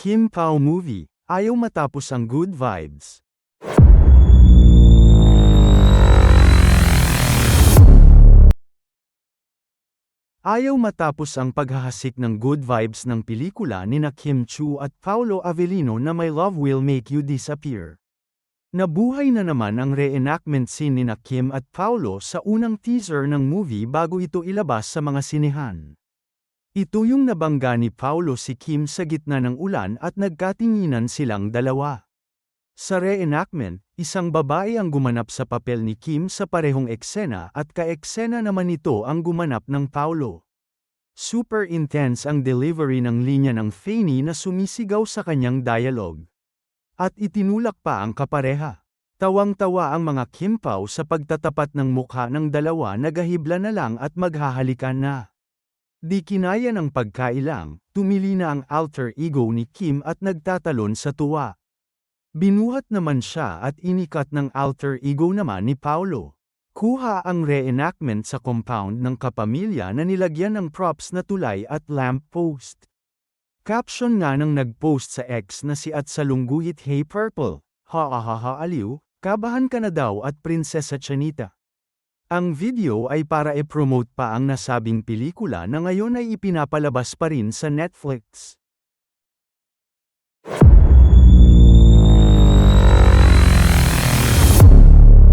Kim Pao Movie, ayaw matapos ang good vibes. Ayaw matapos ang paghahasik ng good vibes ng pelikula nina Kim Chu at Paolo Avellino na My Love Will Make You Disappear. Nabuhay na naman ang reenactment scene nina Kim at Paolo sa unang teaser ng movie bago ito ilabas sa mga sinehan. Ito yung nabangga ni Paolo si Kim sa gitna ng ulan at nagkatinginan silang dalawa. Sa reenactment, isang babae ang gumanap sa papel ni Kim sa parehong eksena at ka-eksena naman ito ang gumanap ng Paolo. Super intense ang delivery ng linya ng Fanny na sumisigaw sa kanyang dialogue. At itinulak pa ang kapareha. Tawang-tawa ang mga Kim Pao sa pagtatapat ng mukha ng dalawa na gahibla na lang at maghahalikan na. Di kinaya ng pagkailang, tumili na ang alter ego ni Kim at nagtatalon sa tuwa. Binuhat naman siya at inikat ng alter ego naman ni Paolo. Kuha ang reenactment sa compound ng kapamilya na nilagyan ng props na tulay at lamp post. Caption nga ng nag-post sa X na si at salungguhit Hey Purple, ha aliw, kabahan ka na daw at Prinsesa Chanita. Ang video ay para i-promote pa ang nasabing pelikula na ngayon ay ipinapalabas pa rin sa Netflix.